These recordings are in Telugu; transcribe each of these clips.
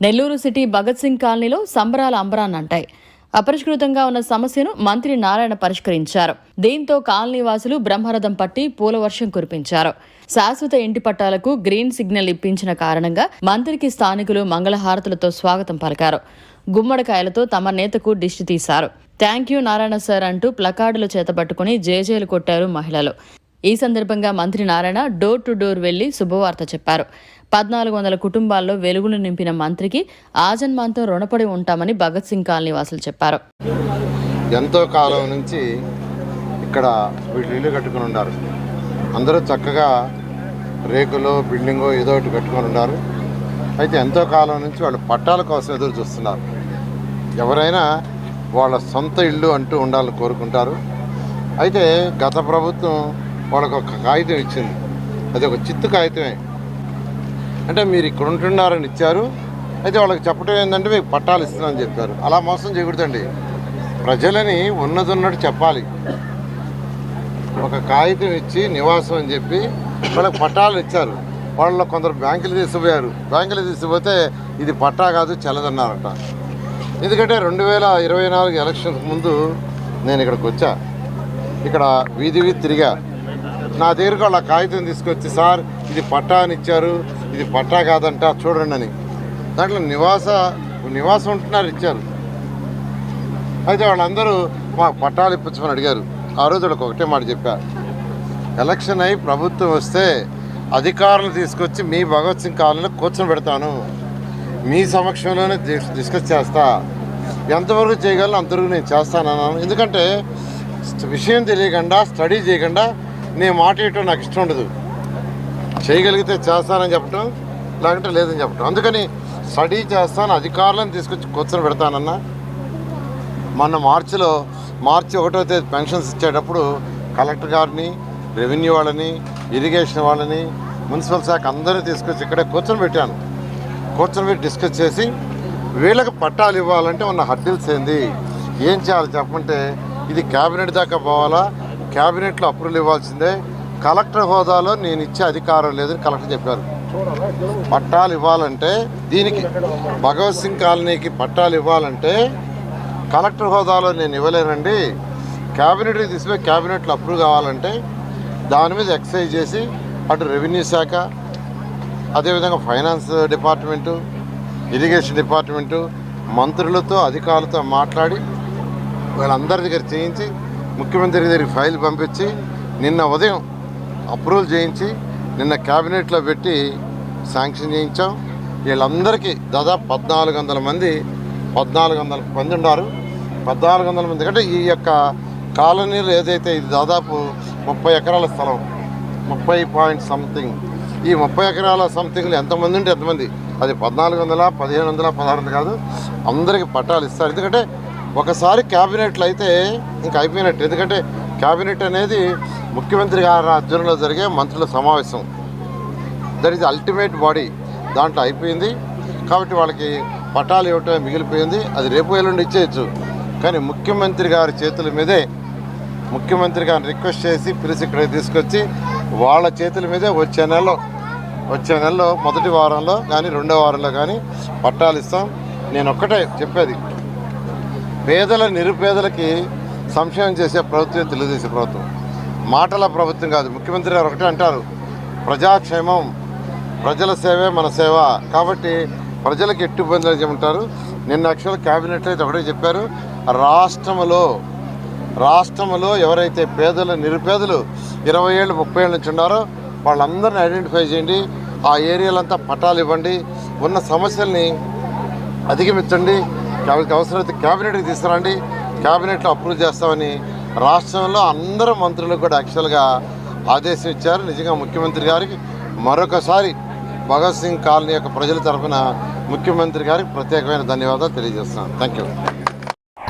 నెల్లూరు సిటీ భగత్ సింగ్ కాలనీలో సంబరాల అంబరాన్నంటాయి. అపరిష్కృతంగా ఉన్న సమస్యను మంత్రి నారాయణ పరిష్కరించారు. దీంతో కాలనీ వాసులు బ్రహ్మరథం పట్టి పూలవర్షం కురిపించారు. శాశ్వత ఇంటి పట్టాలకు గ్రీన్ సిగ్నల్ ఇప్పించిన కారణంగా మంత్రికి స్థానికులు మంగళహారతులతో స్వాగతం పలికారు. గుమ్మడికాయలతో తమ నేతకు దిష్టి తీశారు. థ్యాంక్ యూ నారాయణ సార్ అంటూ ప్లకార్డులు చేతబట్టుకుని జేజేలు కొట్టారు మహిళలు. ఈ సందర్భంగా మంత్రి నారాయణ డోర్ టు డోర్ వెళ్లి శుభవార్త చెప్పారు. 1400 కుటుంబాల్లో వెలుగులు నింపిన మంత్రికి ఆజన్మాంతో రుణపడి ఉంటామని భగత్ సింగ్ కాలనీ వాసులు చెప్పారు. ఎంతో కాలం నుంచి ఇక్కడ వీళ్ళు ఇల్లు కట్టుకుని ఉన్నారు. అందరూ చక్కగా రేకులో బిల్డింగో ఏదో ఒకటి కట్టుకొని ఉన్నారు. అయితే ఎంతో కాలం నుంచి వాళ్ళు పట్టాల కోసం ఎదురు చూస్తున్నారు. ఎవరైనా వాళ్ళ సొంత ఇల్లు అంటూ ఉండాలని కోరుకుంటారు. అయితే గత ప్రభుత్వం వాళ్ళకు ఒక కాగితం ఇచ్చింది. అది ఒక చిత్తు కాగితమే. అంటే మీరు ఇక్కడ ఉంటున్నారని ఇచ్చారు. అయితే వాళ్ళకి చెప్పడం ఏంటంటే మీకు పట్టాలు ఇస్తున్నామని చెప్పారు. అలా మోసం చేయకూడదండి. ప్రజలని ఉన్నదన్నట్టు చెప్పాలి. ఒక కాగితం ఇచ్చి నివాసం అని చెప్పి వాళ్ళకి పట్టాలు ఇచ్చారు. వాళ్ళలో కొందరు బ్యాంకులు తీసుకుపోయారు. బ్యాంకులు తీసుకుపోతే ఇది పట్టా కాదు చెల్లదన్నారట. ఎందుకంటే 2024 ఎలక్షన్స్ ముందు నేను ఇక్కడికి వచ్చా. ఇక్కడ వీధి తిరిగా. నా దగ్గరకు వాళ్ళ కాగితం తీసుకొచ్చి సార్ ఇది పట్టా అని ఇచ్చారు, ఇది పట్టా కాదంట చూడండి అని. దాంట్లో నివాసం ఉంటున్నారు ఇచ్చారు. అయితే వాళ్ళందరూ మా పట్టాలు ఇప్పించమని అడిగారు. ఆ రోజు వాళ్ళకి ఒకటే మాట చెప్పా, ఎలక్షన్ అయి ప్రభుత్వం వస్తే అధికారులు తీసుకొచ్చి మీ భగత్ సింగ్ కాలనీలో కూర్చొని పెడతాను, మీ సమక్షంలోనే డిస్కస్ చేస్తా, ఎంతవరకు చేయగలను అంతవరకు నేను చేస్తానన్నాను. ఎందుకంటే విషయం తెలియకుండా స్టడీ చేయకుండా నేను మాట ఇవ్వటం నాకు ఇష్టం ఉండదు. చేయగలిగితే చేస్తానని చెప్పటం, లేకుంటే లేదని చెప్పటం. అందుకని స్టడీ చేస్తాను, అధికారులను తీసుకొచ్చి కూర్చొని పెడతానన్నా. మొన్న మార్చి 1వ తేదీ పెన్షన్స్ ఇచ్చేటప్పుడు కలెక్టర్ గారిని, రెవెన్యూ వాళ్ళని, ఇరిగేషన్ వాళ్ళని, మున్సిపల్ శాఖ అందరినీ తీసుకొచ్చి ఇక్కడే కూర్చొని పెట్టాను. కూర్చొని పెట్టి డిస్కస్ చేసి వీళ్ళకి పట్టాలు ఇవ్వాలంటే ఉన్న హర్డిల్స్ ఏంది, ఏం చేయాలి చెప్పమంటే ఇది క్యాబినెట్ దాకా పోవాలా, క్యాబినెట్లో అప్రూవల్ ఇవ్వాల్సిందే, కలెక్టర్ హోదాలో నేను ఇచ్చే అధికారం లేదని కలెక్టర్ చెప్పారు. పట్టాలు ఇవ్వాలంటే దీనికి భగత్ సింగ్ కాలనీకి పట్టాలు ఇవ్వాలంటే కలెక్టర్ హోదాలో నేను ఇవ్వలేనండి, క్యాబినెట్కి తీసుకుపోయి క్యాబినెట్లో అప్రూవ్ కావాలంటే దాని మీద ఎక్సైజ్ చేసి అటు రెవెన్యూ శాఖ, అదేవిధంగా ఫైనాన్స్ డిపార్ట్మెంటు, ఇరిగేషన్ డిపార్ట్మెంటు, మంత్రులతో అధికారులతో మాట్లాడి వీళ్ళందరి దగ్గర చేయించి ముఖ్యమంత్రి దగ్గరికి ఫైల్ పంపించి నిన్న ఉదయం అప్రూవల్ చేయించి నిన్న క్యాబినెట్లో పెట్టి శాంక్షన్ చేయించాం. వీళ్ళందరికీ దాదాపు 1400 మంది ఉన్నారు. 1400 మంది కంటే ఈ యొక్క కాలనీలు ఏదైతే ఇది దాదాపు 30 ఎకరాల స్థలం, 30 పాయింట్ సంథింగ్. ఈ 30 ఎకరాల సంథింగ్లో ఎంతమంది ఉంటే ఎంతమంది, అది 1400, 1500, 1600 కాదు, అందరికీ పట్టాలు ఇస్తారు. ఎందుకంటే ఒకసారి క్యాబినెట్లు అయితే ఇంకా అయిపోయినట్టు. ఎందుకంటే క్యాబినెట్ అనేది ముఖ్యమంత్రి గారి ఆధ్వర్యంలో జరిగే మంత్రుల సమావేశం. That is ultimate body. దాంట్లో అయిపోయింది. కాబట్టి వాళ్ళకి పట్టాలు ఇవ్వటమే మిగిలిపోయింది. అది రేపు ఎల్లుండి ఇచ్చేయచ్చు. కానీ ముఖ్యమంత్రి గారి చేతుల మీదే, ముఖ్యమంత్రి గారిని రిక్వెస్ట్ చేసి పిలిచి ఇక్కడికి తీసుకొచ్చి వాళ్ళ చేతుల మీదే వచ్చే నెలలో మొదటి వారంలో కానీ రెండో వారంలో కానీ పట్టాలు ఇస్తాం. నేను ఒక్కటే చెప్పేది, పేదల నిరుపేదలకి సంక్షేమం చేసే ప్రభుత్వం తెలుగుదేశం ప్రభుత్వం. మాటల ప్రభుత్వం కాదు. ముఖ్యమంత్రి గారు ఒకటే అంటారు, ప్రజాక్షేమం, ప్రజల సేవే మన సేవ. కాబట్టి ప్రజలకు ఎట్టు ఇబ్బందులు చేయమంటారు. నిన్న యాక్చువల్ క్యాబినెట్లో అయితే ఒకటే చెప్పారు, రాష్ట్రంలో ఎవరైతే నిరుపేదలు 20 ఏళ్ళు 30 ఏళ్ళ నుంచి ఉన్నారో వాళ్ళందరినీ ఐడెంటిఫై చేయండి, ఆ ఏరియాలంతా పట్టాలు ఇవ్వండి, ఉన్న సమస్యల్ని అధిగమించండి, అవసరమైతే క్యాబినెట్కి తీసుకురండి, క్యాబినెట్లో అప్రూవ్ చేస్తామని రాష్ట్రంలో అందరూ మంత్రులకు కూడా యాక్చువల్గా ఆదేశం ఇచ్చారు. నిజంగా ముఖ్యమంత్రి గారికి మరొకసారి భగత్ సింగ్ కాలనీ యొక్క ప్రజల తరఫున ముఖ్యమంత్రి గారికి ప్రత్యేకమైన ధన్యవాదాలు తెలియజేస్తున్నాను. Thank you.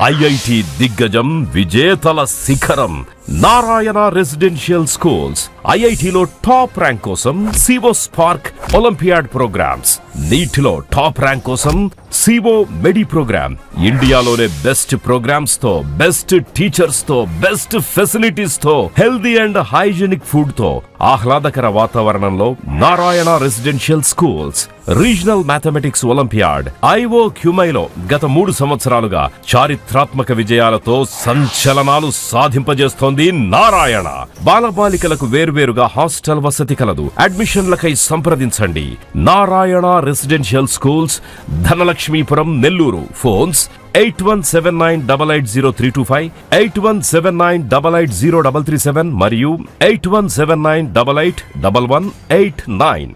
ఐఐటి దిగ్గజం, విజేతల శిఖరం, నారాయణ రెసిడెన్షియల్ స్కూల్స్. ఐఐటిలో టాప్ ర్యాంక్ కోసం సివో స్పార్క్ ఒలింపియాడ్ ప్రోగ్రామ్స్. నీటిలో టాప్ ర్యాంక్ కోసం సివో మెడి ప్రోగ్రామ్. ఇండియాలోనే బెస్ట్ ప్రోగ్రామ్స్ తో, బెస్ట్ టీచర్స్ తో, బెస్ట్ ఫెసిలిటీస్ తో, హెల్దీ అండ్ హైజీనిక్ ఫుడ్ తో, ఆహ్లాదకర వాతావరణంలో Narayana residential schools. Regional mathematics olympiad IO క్యూమైలో గత 3 సంవత్సరాలుగా చారిత్రాత్మక విజయాలతో సంచలనాలు సాధింపజేస్తోంది నారాయణ. బాలబాలికలకు వేర్వేరుగా హాస్టల్ వసతి కలదు. అడ్మిషన్లకై సంప్రదించండి. Narayana residential schools, Dhanalakshmipuram, Nellore. Phones 8179880325, 8179880337 మరియు 8179881189.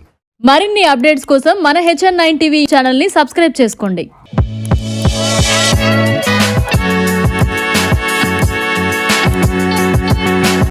మరిన్ని అప్డేట్స్ కోసం మన HN9 టీవీ ఛానల్ ని సబ్స్క్రైబ్ చేసుకోండి.